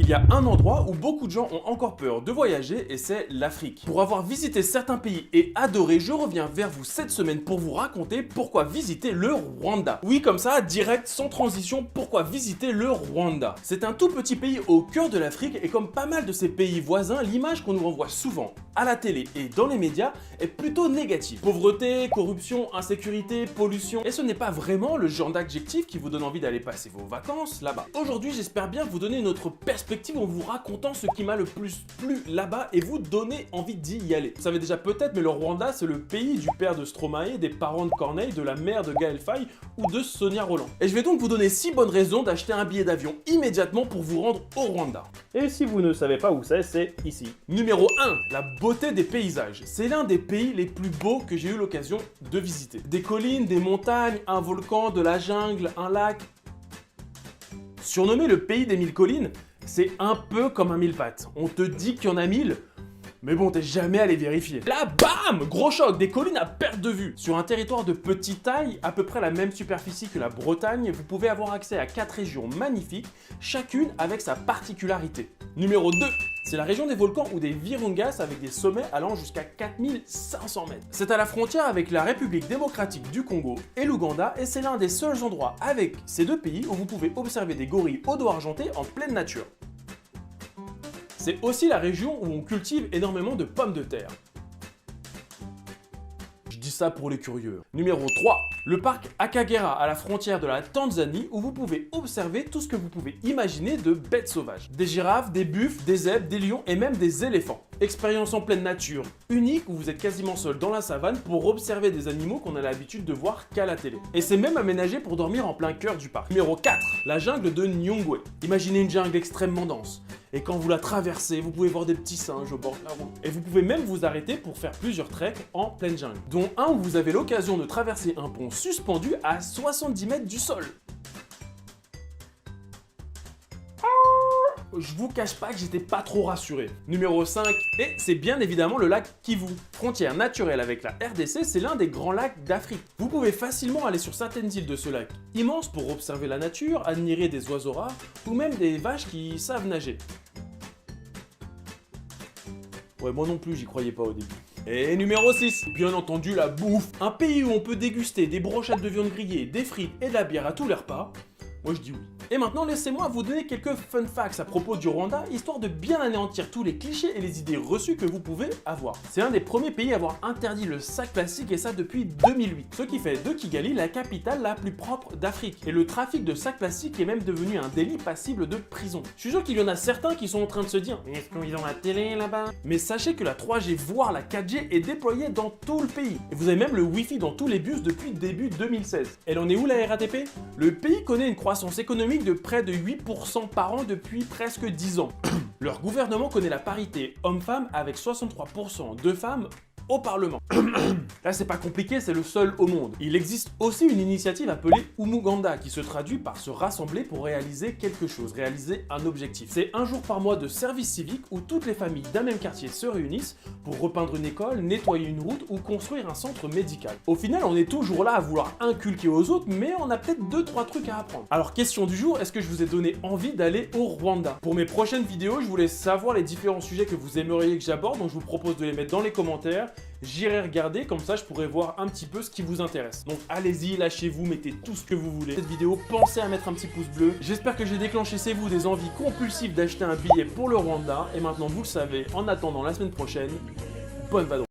Il y a un endroit où beaucoup de gens ont encore peur de voyager et c'est l'Afrique. Pour avoir visité certains pays et adoré, je reviens vers vous cette semaine pour vous raconter pourquoi visiter le Rwanda. Oui, comme ça, direct, sans transition, pourquoi visiter le Rwanda. C'est un tout petit pays au cœur de l'Afrique et comme pas mal de ces pays voisins, l'image qu'on nous renvoie souvent à la télé et dans les médias est plutôt négative. Pauvreté, corruption, insécurité, pollution. Et ce n'est pas vraiment le genre d'adjectif qui vous donne envie d'aller passer vos vacances là-bas. Aujourd'hui, j'espère bien vous donner une autre perspective en vous racontant ce qui m'a le plus plu là-bas et vous donner envie d'y aller. Vous savez déjà peut-être, mais le Rwanda, c'est le pays du père de Stromae, des parents de Corneille, de la mère de Gaël Faye ou de Sonia Rolland. Et je vais donc vous donner 6 bonnes raisons d'acheter un billet d'avion immédiatement pour vous rendre au Rwanda. Et si vous ne savez pas où c'est ici. Numéro 1, la beauté des paysages. C'est l'un des pays les plus beaux que j'ai eu l'occasion de visiter. Des collines, des montagnes, un volcan, de la jungle, un lac. Surnommé le pays des 1000 collines, c'est un peu comme un mille pattes. On te dit qu'il y en a 1000, mais bon, t'es jamais allé vérifier. Là, bam! Gros choc, des collines à perte de vue. Sur un territoire de petite taille, à peu près la même superficie que la Bretagne, vous pouvez avoir accès à 4 régions magnifiques, chacune avec sa particularité. Numéro 2, c'est la région des volcans ou des Virungas avec des sommets allant jusqu'à 4500 mètres. C'est à la frontière avec la République démocratique du Congo et l'Ouganda et c'est l'un des seuls endroits avec ces deux pays où vous pouvez observer des gorilles au dos argenté en pleine nature. C'est aussi la région où on cultive énormément de pommes de terre. Je dis ça pour les curieux. Numéro 3, le parc Akagera à la frontière de la Tanzanie où vous pouvez observer tout ce que vous pouvez imaginer de bêtes sauvages. Des girafes, des buffles, des zèbres, des lions et même des éléphants. Expérience en pleine nature, unique où vous êtes quasiment seul dans la savane pour observer des animaux qu'on a l'habitude de voir qu'à la télé. Et c'est même aménagé pour dormir en plein cœur du parc. Numéro 4, la jungle de Nyungwe. Imaginez une jungle extrêmement dense. Et quand vous la traversez, vous pouvez voir des petits singes au bord de la route. Et vous pouvez même vous arrêter pour faire plusieurs treks en pleine jungle. Dont un où vous avez l'occasion de traverser un pont suspendu à 70 mètres du sol. Je vous cache pas que j'étais pas trop rassuré. Numéro 5, et c'est bien évidemment le lac Kivu. Frontière naturelle avec la RDC, c'est l'un des grands lacs d'Afrique. Vous pouvez facilement aller sur certaines îles de ce lac immense pour observer la nature, admirer des oiseaux rares ou même des vaches qui savent nager. Ouais, moi non plus, j'y croyais pas au début. Et numéro 6, bien entendu la bouffe. Un pays où on peut déguster des brochettes de viande grillée, des frites et de la bière à tous les repas. Moi je dis oui. Et maintenant laissez-moi vous donner quelques fun facts à propos du Rwanda, histoire de bien anéantir tous les clichés et les idées reçues que vous pouvez avoir. C'est un des premiers pays à avoir interdit le sac plastique et ça depuis 2008, ce qui fait de Kigali la capitale la plus propre d'Afrique. Et le trafic de sacs plastiques est même devenu un délit passible de prison. Je suis sûr qu'il y en a certains qui sont en train de se dire « Est-ce qu'ils ont la télé là-bas ?» Mais sachez que la 3G voire la 4G est déployée dans tout le pays. Et vous avez même le Wi-Fi dans tous les bus depuis début 2016. Elle en est où la RATP? Le pays connaît une croissance économique de près de 8% par an depuis presque 10 ans. Leur gouvernement connaît la parité homme-femme avec 63% de femmes au Parlement. Là, c'est pas compliqué, c'est le seul au monde. Il existe aussi une initiative appelée Umuganda qui se traduit par se rassembler pour réaliser quelque chose, réaliser un objectif. C'est un jour par mois de service civique où toutes les familles d'un même quartier se réunissent pour repeindre une école, nettoyer une route ou construire un centre médical. Au final, on est toujours là à vouloir inculquer aux autres, mais on a peut-être 2-3 trucs à apprendre. Alors, question du jour, est-ce que je vous ai donné envie d'aller au Rwanda? Pour mes prochaines vidéos, je voulais savoir les différents sujets que vous aimeriez que j'aborde, donc je vous propose de les mettre dans les commentaires. J'irai regarder, comme ça je pourrai voir un petit peu ce qui vous intéresse. Donc allez-y, lâchez-vous, mettez tout ce que vous voulez. Cette vidéo, pensez à mettre un petit pouce bleu. J'espère que j'ai déclenché chez vous des envies compulsives d'acheter un billet pour le Rwanda. Et maintenant vous le savez, en attendant la semaine prochaine, bonne vadrouille.